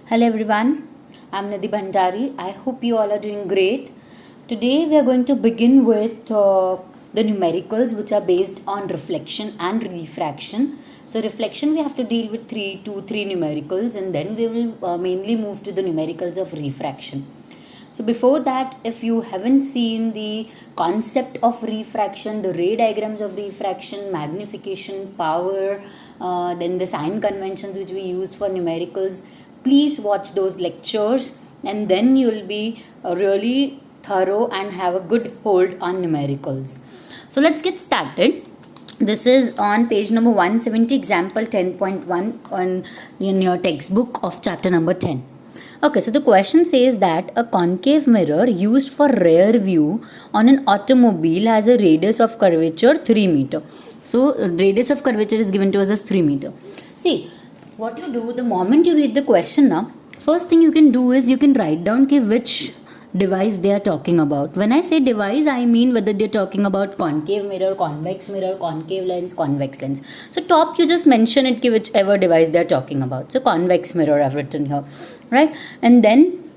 Hello everyone, I'm Nidhi Bhandari. I hope you all are doing great. Today we are going to begin with the numericals which are based on reflection and refraction. So reflection we have to deal with three numericals, and then we will mainly move to the numericals of refraction. So before that, if you haven't seen the concept of refraction, the ray diagrams of refraction, magnification, power, then the sign conventions which we used for numericals, please watch those lectures, and then you will be really thorough and have a good hold on numericals. So let's get started. This is on page number 170, example 10.1 in your textbook of chapter number 10. Okay, so the question says that a concave mirror used for rear view on an automobile has a radius of curvature 3 meter. So radius of curvature is given to us as 3 meter. See, what you do the moment you read the question now, first thing you can do is you can write down which device they are talking about. When I say device, I mean whether they're talking about concave mirror, concave lens, convex lens. So top you just mention it whichever device they're talking about. So convex mirror I've written here, right? And then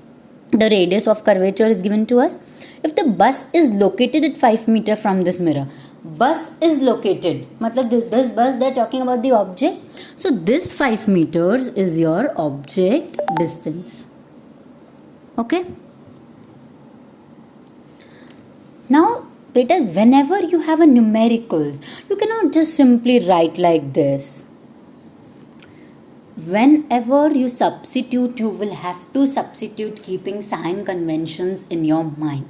the radius of curvature is given to us. If the bus is located at 5 meter from this mirror, bus is located, matlab this bus they're talking about the object. So this 5 meters is your object distance. Okay. Now, beta, whenever you have a numerical, you cannot just simply write like this. Whenever you substitute, you will have to substitute keeping sign conventions in your mind.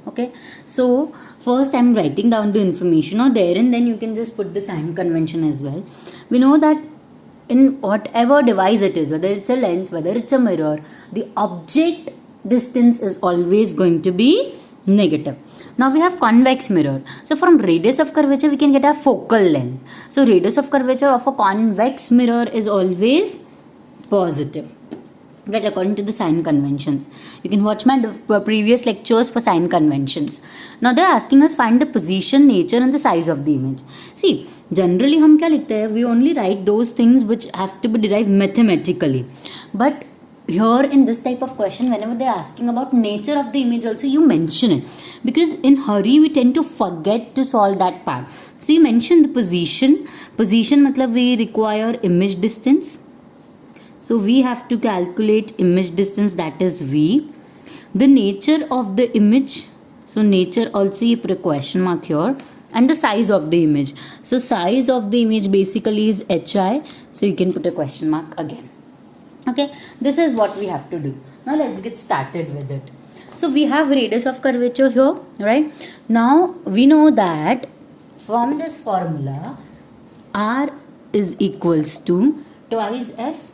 Okay, so first I'm writing down the information or there, and then you can just put the sign convention as well. We know that in whatever device it is, whether it's a lens, whether it's a mirror, the object distance is always going to be negative. Now we have convex mirror. So from radius of curvature we can get a focal length. So radius of curvature of a convex mirror is always positive, right, according to the sign conventions. You can watch my previous lectures for sign conventions. Now they are asking us find the position, nature and the size of the image. See, generally हम क्या लिखते हैं? We only write those things which have to be derived mathematically. But here in this type of question, whenever they are asking about nature of the image also, you mention it, because in hurry we tend to forget to solve that part. So you mention the position matlab we require image distance, so we have to calculate image distance, that is V. The nature of the image, so nature also you put a question mark here, and the size of the image, so size of the image basically is HI, so you can put a question mark again. Okay, this is what we have to do. Now let's get started with it. So we have radius of curvature here, right? Now we know that from this formula R is equals to twice F,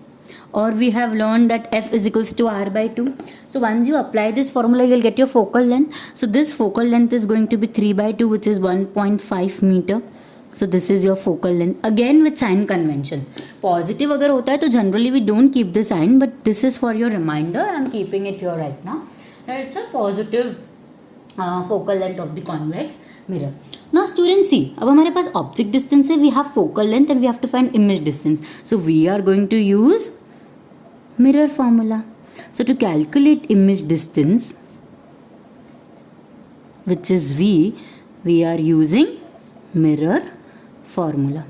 or we have learned that F is equals to R by 2. So once you apply this formula, you will get your focal length. So this focal length is going to be 3 by 2, which is 1.5 meter. So this is your focal length, again with sign convention. Positive अगर होता है तो generally we don't keep the sign, but this is for your reminder. I am keeping it here right now. It's a positive focal length of the convex mirror. Now students see, अब हमारे पास object distance है, we have focal length and we have to find image distance. So we are going to use mirror formula. So to calculate image distance, which is V, we are using mirror formula.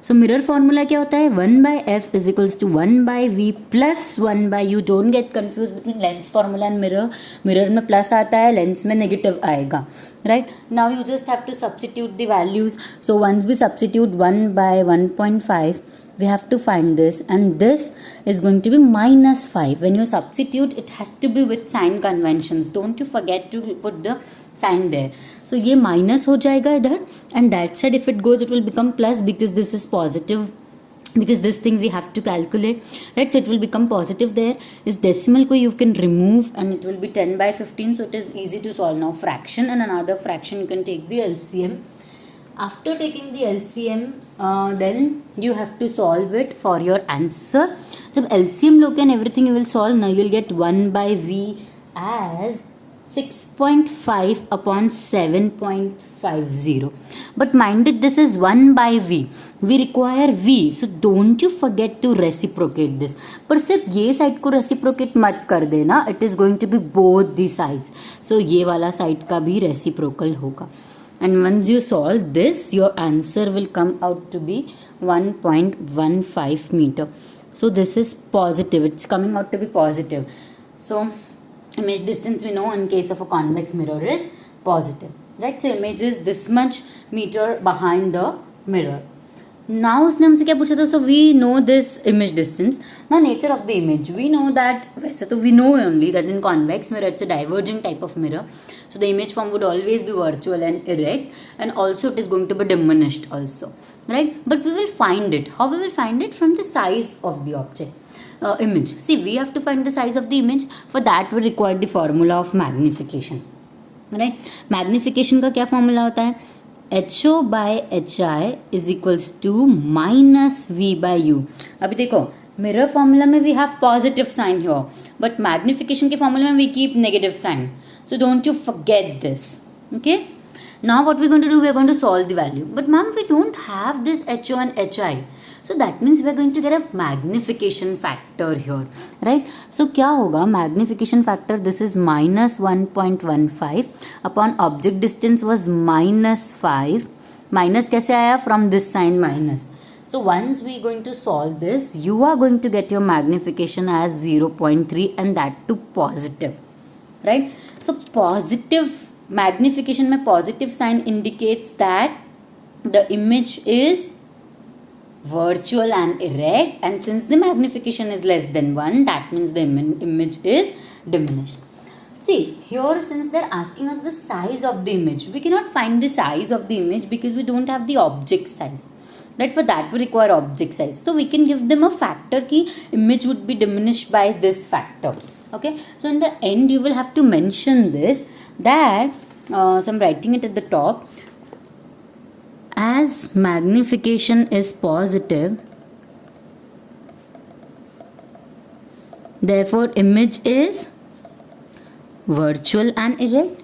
So mirror formula क्या होता है? 1 by F is equals to 1 by V plus 1 by U. Don't get confused between lens formula and mirror. Mirror में plus आता है, lens में negative आएगा, right? Now you just have to substitute the values. So once we substitute 1 by 1.5, we have to find this, and this is going to be minus 5. When you substitute, it has to be with sign conventions. Don't you forget to put the sign there. So ये minus हो जाएगा इधर, and that side if it goes it will become plus, because this is positive, because this thing we have to calculate, right? So it will become positive. There is decimal को you can remove and it will be 10 by 15, so it is easy to solve. Now fraction and another fraction, you can take the LCM. After taking the LCM, then you have to solve it for your answer. जब LCM लोगे and everything you will solve, now you will get 1 by V as 6.5 upon 7.50. But mind it, this is 1 by v. We require v, so don't you forget to reciprocate this. पर सिर्फ ये side को reciprocate मत कर देना, it is going to be both the sides. So ये वाला side का भी रेसिप्रोकल होगा. And once you solve this, your answer will come out to be 1.15 meter. So this is positive. It's coming out to be positive. So image distance we know in case of a convex mirror is positive, right? So image is this much meter behind the mirror. Now उसने हमसे क्या पूछा था? So we know this image distance. Now nature of the image, we know that वैसे तो we know only that in convex mirror it's a diverging type of mirror. So the image form would always be virtual and erect, and also it is going to be diminished also, right? But we will find it. How we will find it? From the size of the object. Image. See, we have to find the size of the image. For that we require the formula of magnification, right? Magnification का क्या formula होता है? HO by HI is equals to minus V by U. अभी देखो mirror formula में we have positive sign here, but magnification के formula में we keep negative sign. So don't you forget this. Okay, now what we're going to do, we're going to solve the value. But ma'am, we don't have this HO and HI. So that means we're going to get a magnification factor here, right? So क्या होगा magnification factor? This is minus 1.15 upon object distance was minus 5. Minus कैसे आया? From this sign minus. So once we're going to solve this, you are going to get your magnification as 0.3 and that to positive, right? So positive magnification में positive sign indicates that the image is virtual and erect, and since the magnification is less than 1, that means the image is diminished. See here, since they're asking us the size of the image, we cannot find the size of the image because we don't have the object size, right? For that we require object size. So we can give them a factor ki image would be diminished by this factor. Okay, so in the end you will have to mention this, that so I'm writing it at the top. As magnification is positive, therefore image is virtual and erect,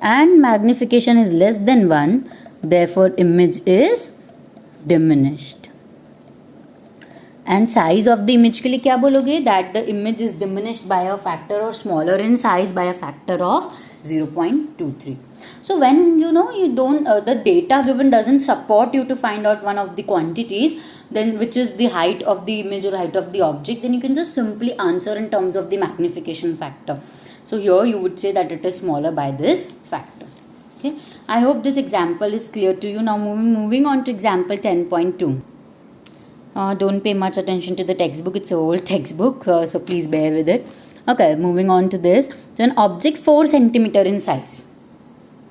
and magnification is less than 1, therefore image is diminished. And size of the image के लिए क्या बोलोगे? That the image is diminished by a factor or smaller in size by a factor of 0.23. So when you know you don't the data given doesn't support you to find out one of the quantities, then which is the height of the image or height of the object, then you can just simply answer in terms of the magnification factor. So here you would say that it is smaller by this factor. Okay, I hope this example is clear to you. Now moving on to example 10.2. Don't pay much attention to the textbook, it's an old textbook, so please bear with it. Okay, moving on to this. So an object 4 centimeter in size.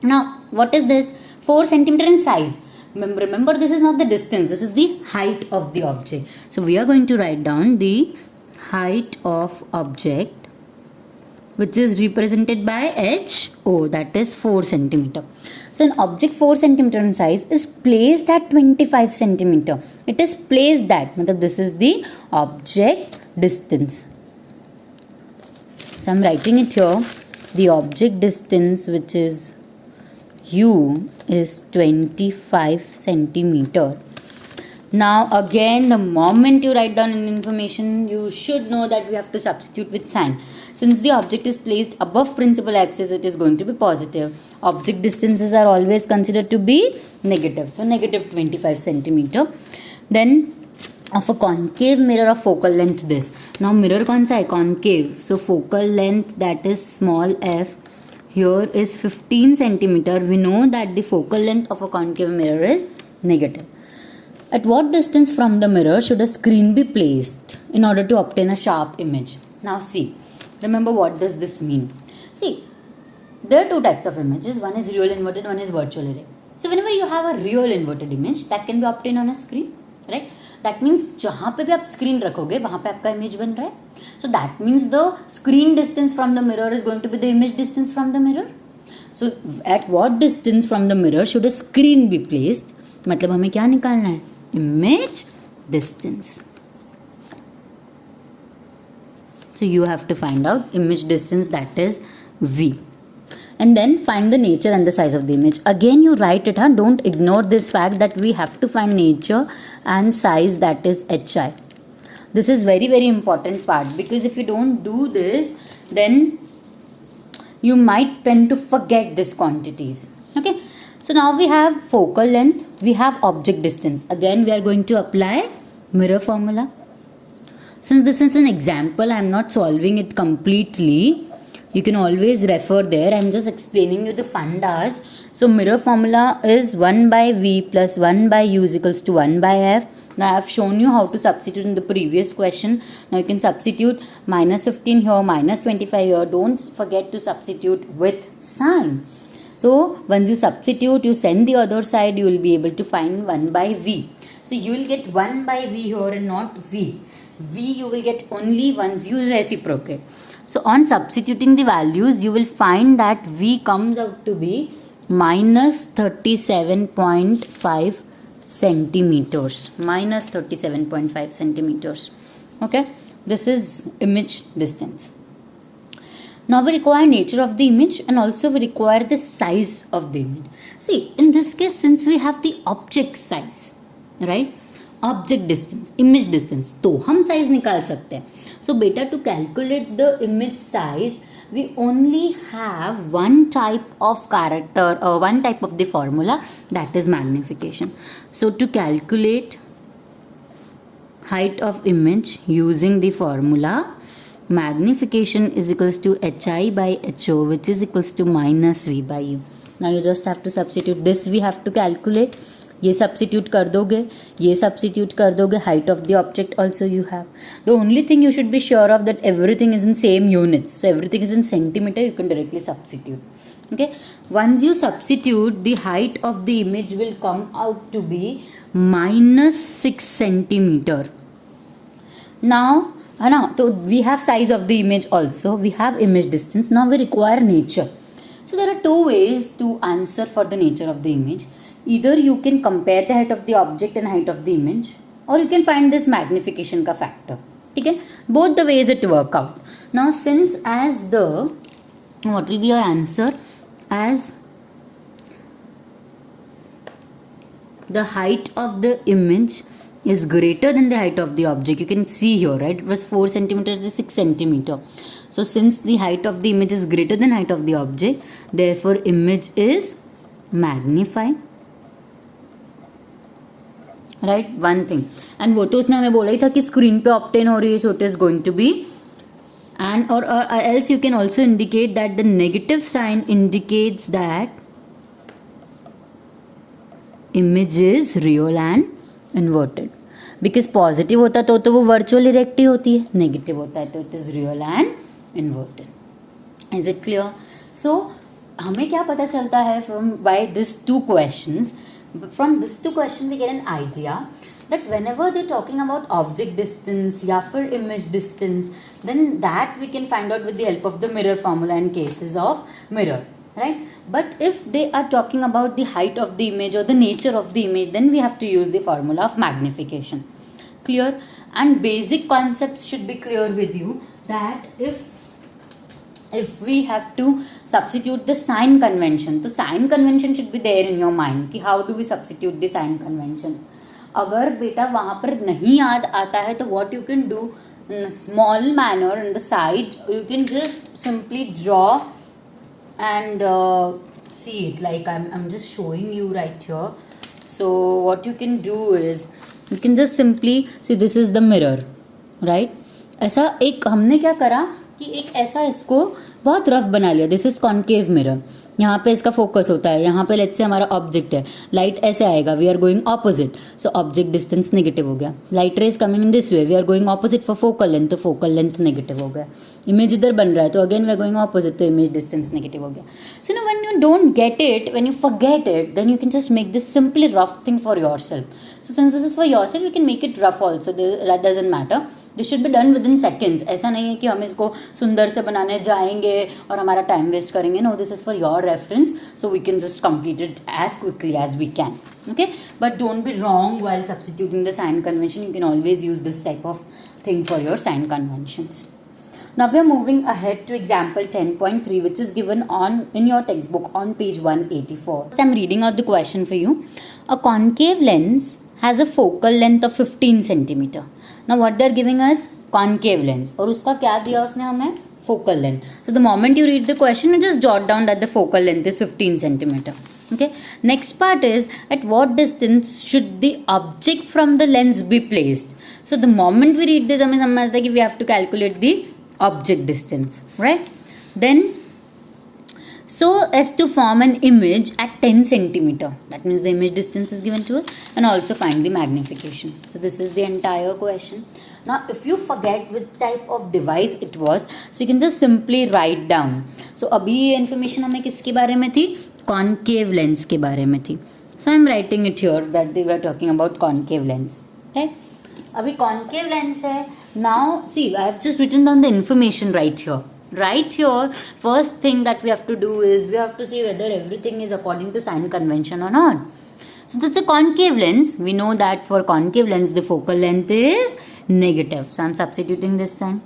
Now what is this? 4 centimeter in size. Remember this is not the distance, this is the height of the object. So we are going to write down the height of object, which is represented by HO, that is 4 centimeter. So an object 4 centimeter in size is placed at 25 centimeter. It is placed at, this is the object distance. So I am writing it here. The object distance, which is U, is 25 centimeter. Now again, the moment you write down an information, you should know that we have to substitute with sign. Since the object is placed above principal axis, it is going to be positive. Object distances are always considered to be negative. So negative 25 centimeter. Then of a concave mirror of focal length this. Now mirror कौन सा है? Concave. So focal length, that is small f, here is 15 centimeter. We know that the focal length of a concave mirror is negative. At what distance from the mirror should a screen be placed in order to obtain a sharp image? Now see, remember what does this mean? See, there are two types of images. One is real inverted, one is virtual array. So whenever you have a real inverted image, that can be obtained on a screen, right? That means जहाँ पे भी आप screen रखोगे वहाँ पे आपका image बन रहा है. So that means the screen distance from the mirror is going to be the image distance from the mirror. So at what distance from the mirror should a screen be placed? मतलब हमें क्या निकालना है? Image distance. So you have to find out image distance, that is V. and then find the nature and the size of the image. Again you write it, huh? Don't ignore this fact that we have to find nature and size, that is HI. This is very very important part, because if you don't do this, then you might tend to forget these quantities. Okay, so now we have focal length, we have object distance. Again we are going to apply mirror formula. Since this is an example, I am not solving it completely. You can always refer there. I am just explaining you the fundas. So mirror formula is 1 by V plus 1 by U is equals to 1 by F. Now I have shown you how to substitute in the previous question. Now you can substitute minus 15 here, minus 25 here. Don't forget to substitute with sign. So once you substitute, you send the other side, you will be able to find 1 by V. So you will get 1 by V here and not V. V you will get only once you reciprocate. So on substituting the values, you will find that V comes out to be minus 37.5 centimeters. Minus 37.5 centimeters. Okay, this is image distance. Now we require nature of the image and also we require the size of the image. See, in this case, since we have the object size, right? Object distance, image distance, तो हम size निकाल सकते हैं. So beta, to calculate the image size, we only have one type of character or one type of the formula, that is magnification. So to calculate height of image using the formula, magnification is equals to HI by HO, which is equals to minus V by U. Now you just have to substitute this, we have to calculate. ये substitute कर दोगे, ये substitute कर दोगे, height of the object also you have. The only thing you should be sure of that everything is in same units. So everything is in centimetre, you can directly substitute. Okay, once you substitute, the height of the image will come out to be minus 6 centimeter. Now so we have size of the image also, we have image distance. Now we require nature. So there are two ways to answer for the nature of the image. Either you can compare the height of the object and height of the image, or you can find this magnification ka factor. Okay, both the ways it work out. Now since as the, what will be your answer, as the height of the image is greater than the height of the object, you can see here, right, it was 4 centimeter, it is 6 centimeter. So since the height of the image is greater than height of the object, therefore image is magnified. Right, one thing. And वो तो उसने हमें बोला ही था कि screen पे obtain हो रही है, so it is going to be. And और else you can also indicate that the negative sign indicates that image is real and inverted. Because positive होता तो वो वर्चुअल इरेक्ट ही होती है, नेगेटिव होता है तो it is real and inverted. Is it clear? So हमें क्या पता चलता है from by this two questions? From these two questions we get an idea that whenever they're talking about object distance या फिर image distance, then that we can find out with the help of the mirror formula in cases of mirror, right? But if they are talking about the height of the image or the nature of the image, then we have to use the formula of magnification. Clear? And basic concepts should be clear with you, that if we have to substitute the sign convention, तो sign convention should be there in your mind कि how do we substitute the sign conventions. अगर बेटा वहाँ पर नहीं याद आता है तो what you can do in a small manner in the side, you can just simply draw and see it like I'm just showing you right here. So what you can do is you can just simply see this is the mirror, right? ऐसा एक हमने क्या करा कि एक ऐसा इसको बहुत रफ बना लिया. This is concave mirror. यहाँ पे इसका फोकस होता है, यहाँ पे लेट्स से हमारा ऑब्जेक्ट है, लाइट ऐसे आएगा, we are going opposite, so object distance negative हो गया. Light rays coming in this way, we are going opposite for focal length, तो फोकल लेंथ नेगेटिव हो गया. इमेज इधर बन रहा है तो again we are going opposite, तो इमेज डिस्टेंस नेगेटिव हो गया. So no when you don't get it, when you forget it, then you can just make this simply rough thing for yourself. So since this is for yourself, you can make it rough also, that doesn't matter. This should be done with in seconds. ऐसा नहीं है कि हम इसको सुंदर से बनाने जाएंगे और हमारा टाइम वेस्ट करेंगे. No, this is for your reference, so we can just complete it as quickly as we can. Okay, but don't be wrong while substituting the sign convention. You can always use this type of thing for your sign conventions. Now we are moving ahead to example 10.3, which is given on in your textbook on page 184. First, I'm reading out the question for you. A concave lens has a focal length of 15 centimeter. Now what they are giving us? Concave lens. और उसका क्या दिया उसने हमें? Focal length. So the moment you read the question, you just jot down that the focal length is 15 centimeter. Okay. Next part is, at what distance should the object from the lens be placed? So the moment we read this, हमें समझ आता है कि we have to calculate the object distance, right? Then so as to form an image at 10 centimeter. That means the image distance is given to us, and also find the magnification. So this is the entire question. Now if you forget which type of device it was, so you can just simply write down. So अभी ये information हमें किसके बारे में थी? Concave lens के बारे में थी. So I am writing it here that they were talking about concave lens. Okay? अभी concave lens है. Now see, I have just written down the information right here. Right here, first thing that we have to do is we have to see whether everything is according to sign convention or not. So that's a concave lens. We know that for concave lens the focal length is negative. So I'm substituting this sign.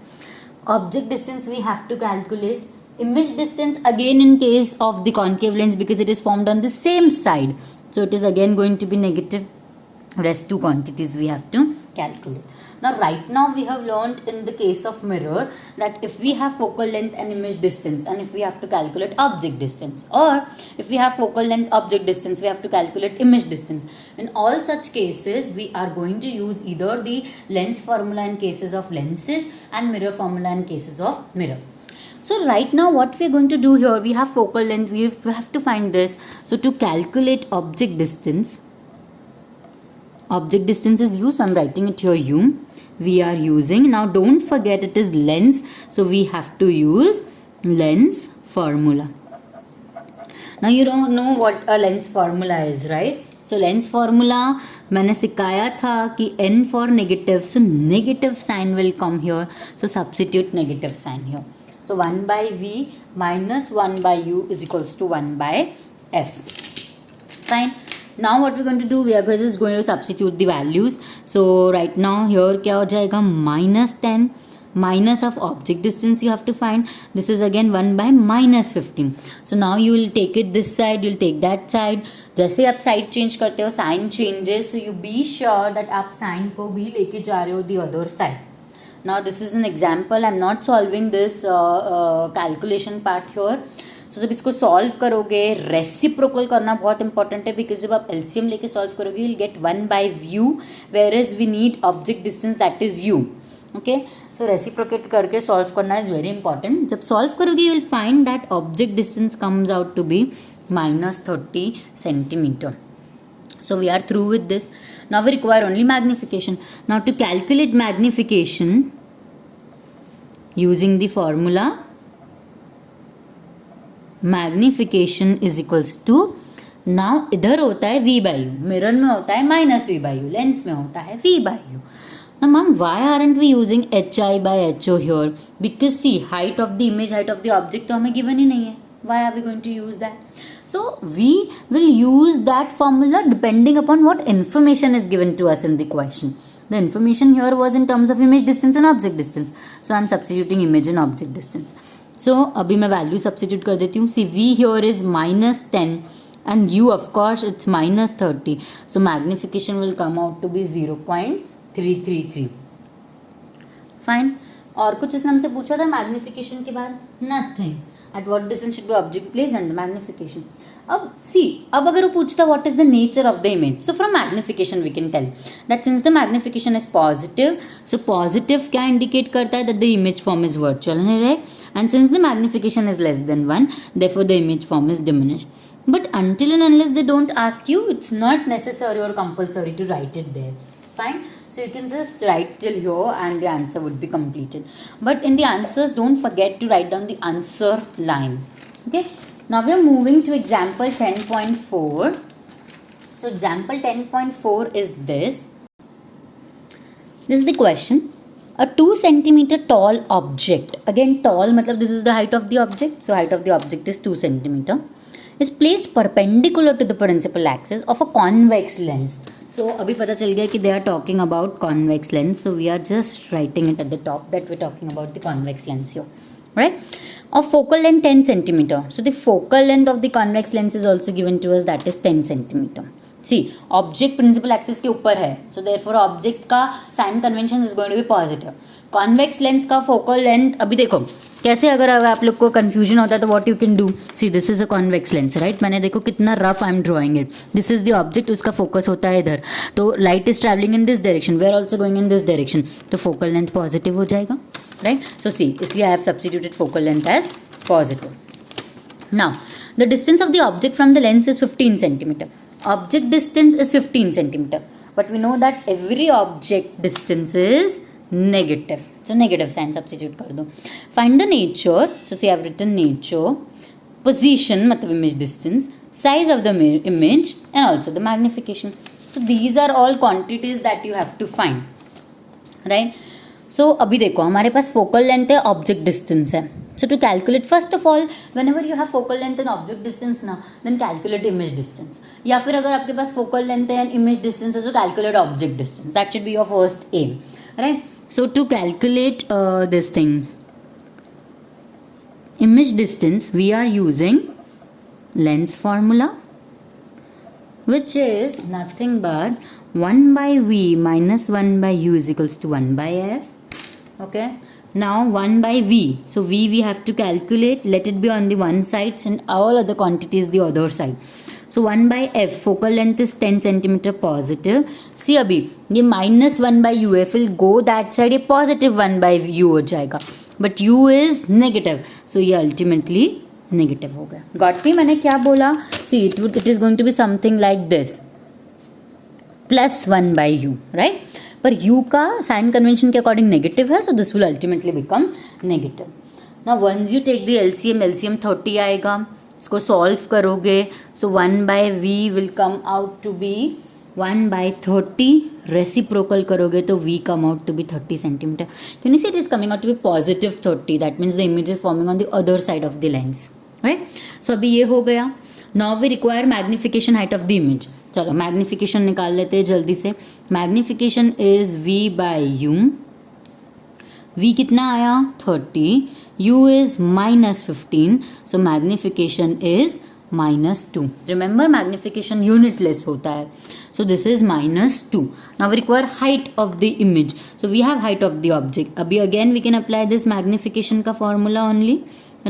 Object distance we have to calculate. Image distance again in case of the concave lens, because it is formed on the same side, so it is again going to be negative. Rest two quantities we have to calculate. Now right now we have learned in the case of mirror that if we have focal length and image distance, and if we have to calculate object distance, or if we have focal length object distance, we have to calculate image distance. In all such cases we are going to use either the lens formula in cases of lenses and mirror formula in cases of mirror. So right now what we are going to do here, we have focal length, we have to find this. So to calculate object distance is u, so I'm writing it here u. We are using, now don't forget it is lens, so we have to use lens formula. Now you don't know what a lens formula is, right? So lens formula मैंने सिखाया था कि n for negative, so negative sign will come here, so substitute negative sign here. So 1 by v minus 1 by u is equals to 1 by f. Fine. Now what we're going to do, we are just going to substitute the values. So right now here क्या हो जाएगा? minus 10 minus of object distance you have to find. This is again 1 by minus 15. So now you will take it this side, you will take that side. जैसे आप side change करते हो, sign changes, so you be sure that आप sign को भी लेके जा रहे हो the other side. Now this is an example. I'm not solving this calculation part here. So जब इसको सॉल्व करोगे, रेसिप्रोकल करना बहुत इंपॉर्टेंट है, बिकॉज जब आप एलसीएम लेके सॉल्व करोगे you'll get 1 by u, whereas we need object distance, that is u. Okay, so reciprocate करके सॉल्व करना is very important. जब सॉल्व करोगे you will find that object distance comes out to be minus 30 centimeter. So we are through with this. Now we require only magnification. Now to calculate magnification using the formula, magnification is equals to, now इधर होता है v by u, mirror में होता है minus v by u, lens में होता है v by u. Now ma'am, why aren't we using hi by ho here? Because see, height of the image, height of the object तो हमें given ही नहीं है. Why are we going to use that? So we will use that formula depending upon what information is given to us in the question. The information here was in terms of image distance and object distance. So I am substituting image and object distance. So अभी मैं value substitute कर देती हूँ. See, v here is minus 10 and u of course it's minus 30. So magnification will come out to be 0.333. Fine. और कुछ उसने हमसे पूछा था magnification के बाद? Nothing. At what distance should be object placed and the magnification. अब see, अब अगर वो पूछता what is the nature of the image, so from magnification we can tell that since the magnification is positive, so positive क्या indicate करता है that the image form is virtual, right? And since the magnification is less than 1, therefore the image form is diminished. But until and unless they don't ask you, it's not necessary or compulsory to write it there. Fine. So you can just write till here and the answer would be completed. But in the answers, don't forget to write down the answer line. Okay. Now we are moving to example 10.4. So example 10.4 is this. This is the question. A 2 centimeter tall object. Again tall, matlab this is the height of the object. So height of the object is 2 centimeter. Is placed perpendicular to the principal axis of a convex lens. So अभी पता चल गया कि they are talking about convex lens. So we are just writing it at the top that we're talking about the convex lens here, right? Of focal length 10 centimeter. So the focal length of the convex lens is also given to us, that is 10 centimeter. See, object principal axis के ऊपर है, so therefore object का sign convention is going to be positive. Convex lens का focal length अभी देखो कैसे, अगर आप लोग को कंफ्यूजन होता है तो what you can do, see this is a convex lens, right. मैंने देखो कितना rough I am drawing it. This is the object, उसका फोकस होता है इधर, तो light is travelling in this direction, we are also going in this direction, तो focal length positive हो जाएगा, राइट. सो सी, इसलिए I have substituted focal length as positive. Now the distance of the object from the lens is 15 centimetre. Object distance is 15 centimetre, but we know that every object distance is negative, so negative sign substitute कर दो. Find the nature, so see I have written nature, position मतलब image distance, size of the image and also the magnification. So these are all quantities that you have to find, right. So अभी देखो हमारे पास focal length है, object distance है. So to calculate, first of all, whenever you have focal length and object distance ना, then calculate image distance. या फिर अगर आपके पास focal length है and image distance है, so calculate object distance. That should be your first aim, right. So to calculate this thing, image distance, we are using lens formula, which is nothing but 1 by v minus 1 by u is equals to 1 by f. Okay. Now 1 by v. So v we have to calculate. Let it be on the one side and all other quantities the other side. So 1 by f, focal length is 10 centimeter positive. See अभी ये minus 1 by u, f will go that side, ये positive 1 by u हो जाएगा, but u is negative, so ये ultimately negative हो गया. Got me? मैंने क्या बोला? See, it is going to be something like this, plus 1 by u, right? पर u का sign convention के according negative है, so this will ultimately become negative. Now once you take the LCM 30 आएगा, इसको solve करोगे, so 1 by we will come out to be 1 by 30, reciprocal करोगे तो we come out to be 30 centimetre. Can you see it is coming out to be positive 30, that means the image is forming on the other side of the lens, right. So अभी ये हो गया. Now we require magnification height of the image. चलो magnification निकाल लेते हैं जल्दी से. Magnification is v by u. V कितना आया 30, u is minus 15, so magnification is minus 2. Remember magnification unitless होता है, so this is minus 2. Now we require height of the image, so we have height of the object. अभी again we can apply this magnification का formula only,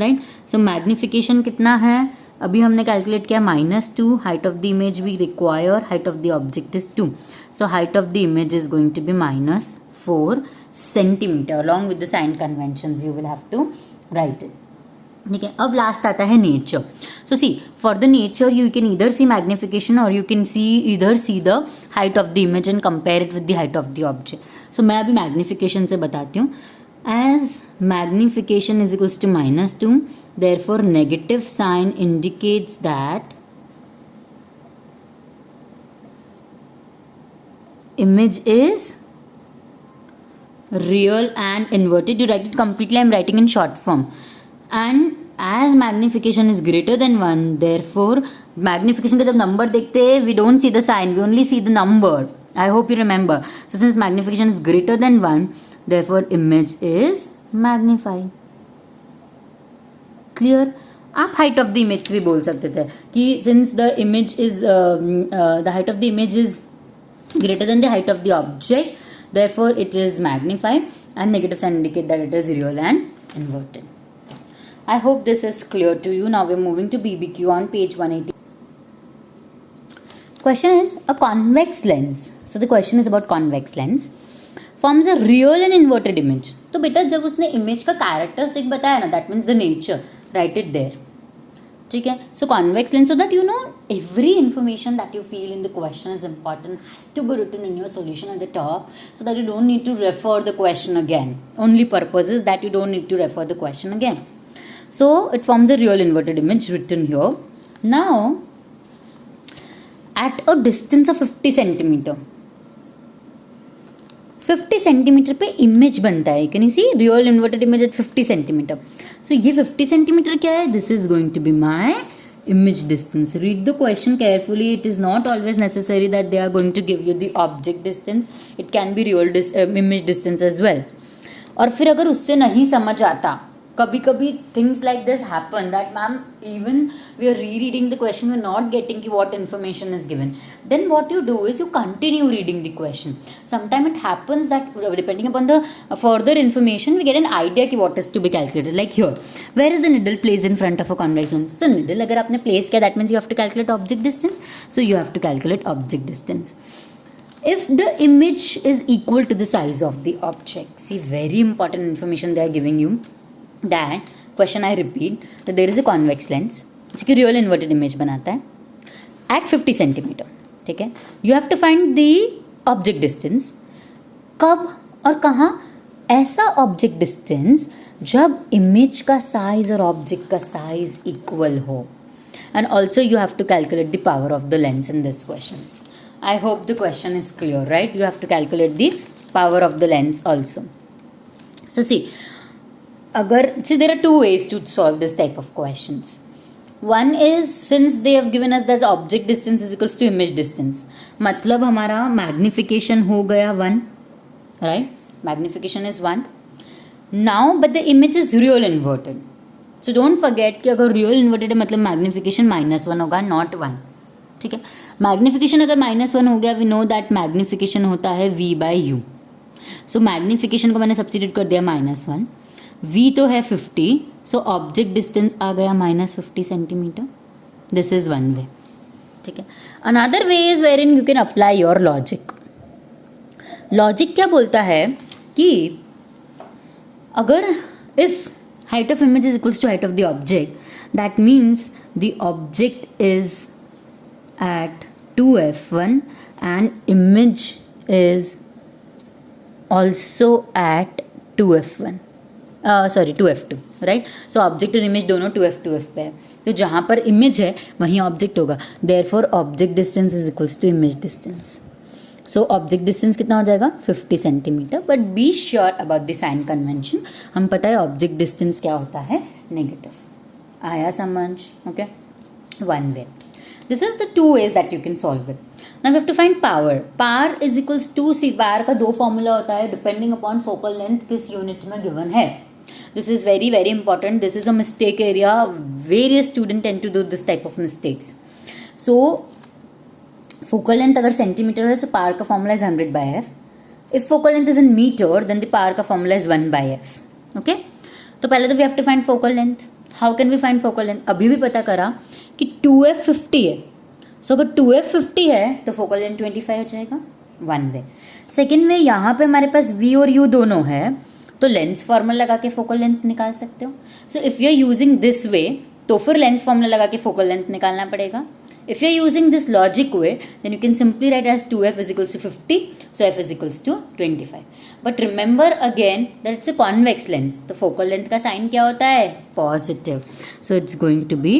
right. So magnification कितना है, अभी हमने calculate किया -2. height of the image we require, height of the object is 2, so height of the image is going to be -4 centimeter. Along with the sign conventions you will have to write it. ठीक है. अब last आता है nature. So see for the nature you can either see magnification और you can see the height of the image and compare it with the height of the object. So मैं अभी magnification से बताती हूँ. As magnification is equals to -2, therefore negative sign indicates that image is real and inverted. You write it completely, I am writing in short form. And as magnification is greater than 1, therefore magnification का जब number देखते हैं we don't see the sign, we only see the number. I hope you remember. So since magnification is greater than 1, therefore image is magnified. Clear? आप height of the image भी बोल सकते थे कि since the image is the height of the image is greater than the height of the object, therefore it is magnified, and negative sign indicate that it is real and inverted. I hope this is clear to you. Now we are moving to BBQ on page 180. Question is a convex lens. So the question is about convex lens forms a real and inverted image. तो बेटा जब उसने image का characteristic बताया ना, that means the nature, write it there. ठीक है. So convex lens, so that you know every information that you feel in the question is important has to be written in your solution at the top, so that you don't need to refer the question again. Only purpose is that you don't need to refer the question again. So it forms a real inverted image written here. Now at a distance of 50 centimetre, 50 centimetre पे image बनता है. Can you see real inverted image at 50 centimetre. So ये 50 centimetre क्या है, this is going to be my image distance. Read the question carefully. It is not always necessary that they are going to give you the object distance. It can be real image distance as well. और फिर अगर उससे नहीं समझ आता, कभी कभी things like this happen that ma'am even we are re reading the question, we are not getting की what information is given, then what you do is you continue reading the question. Sometime it happens that depending upon the further information we get an idea कि what is to be calculated. Like here, where is the needle place in front of a convex lens? So needle अगर आपने place किया that means you have to calculate object distance. So you have to calculate object distance. If the image is equal to the size of the object, see, very important information they are giving you. That question I repeat, that there is a convex lens जो कि real inverted image बनाता है at 50 centimetre. ठीक है, you have to find the object distance. कब और कहाँ? ऐसा object distance जब image का size और object का size equal हो. And also you have to calculate the power of the lens in this question. I hope the question is clear, right? You have to calculate the power of the lens also. So see, there are two ways to solve this type of questions. One is, since they have given us that object distance is equals to image distance, मतलब हमारा magnification हो गया 1, right? Magnification is 1. Now, but the image is real inverted. So don't forget कि अगर real inverted है मतलब magnification -1 होगा, not 1. ठीक है, मैग्निफिकेशन अगर -1 हो गया, वी नो दैट मैग्निफिकेशन होता है V/U. सो मैग्निफिकेशन को मैंने सब्स्टिट्यूट कर दिया -1. V तो है 50, सो ऑब्जेक्ट डिस्टेंस आ गया -50 centimetre. This is one way. ठीक है, another way is wherein you can apply your logic. Logic क्या बोलता है कि अगर if height of image is equals to height of the object, that means the object is at 2f1 and image is also at 2f1 2f2, right. So object और image दोनों 2f पे है, तो जहाँ पर इमेज है वहीं object होगा. Therefore object distance is equals to image distance. So object distance कितना हो जाएगा? 50 centimetre. But be sure about the sign convention. हम पता है ऑब्जेक्ट डिस्टेंस क्या होता है? नेगेटिव. आया समझ? Okay, one way. This is the two ways that you can solve it. Now we have to find power. Power is equals to, see, power का दो फॉर्मूला होता है depending upon focal length किस unit में given है. This is very very important. This is a mistake area. Various students tend to do this type of mistakes. So focal length अगर centimetre है, so power का formula is 100/f. If focal length is in meter, then the power का formula is 1/f. Okay? तो पहले तो we have to find focal length. How can we find focal length? अभी भी पता करा कि 2f 50 है. सो अगर 2f 50 है तो फोकल लेंथ 25 हो जाएगा. One way. सेकेंड वे, यहाँ पे हमारे पास v और u दोनों है, तो लेंस फॉर्मूला लगा के फोकल लेंथ निकाल सकते हो. So if you are using this way, तो फिर लेंस फॉर्मूला लगा के फोकल लेंथ निकालना पड़ेगा. If you are using this logic way, then you can simply write as 2f is equals to 50, so f is equals to 25. But remember again that it's a convex lens. तो focal length का sign क्या होता है? Positive. So it's going to be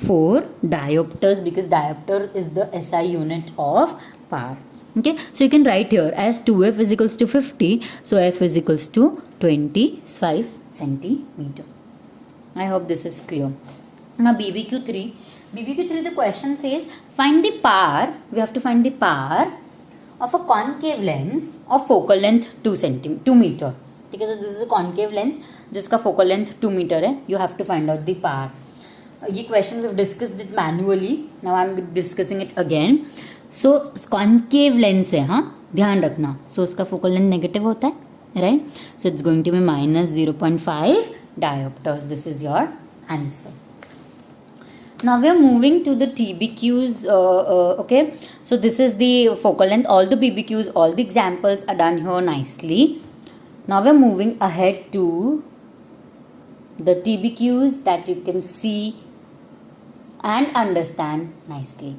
4 diopters because diopter is the SI unit of power. Okay, so you can write here as 2f is equals to 50, so f is equals to 25 centimeter. I hope this is clear. Now BBQ3, the question says find the power. We have to find the power of a concave lens of focal length 2 meter. ठीक है, so this is a concave lens जिसका focal length 2 meter है. You have to find out the power. ये question we've discussed it manually. Now I'm discussing it again. So concave lens है, हाँ ध्यान रखना. So उसका focal length negative होता है, right? So it's going to be minus 0.5 diopters. This is your answer. Now we are moving to the TBQs. Okay, so this is the focal length. All the BBQs, all the examples are done here nicely. Now we are moving ahead to the TBQs that you can see and understand nicely.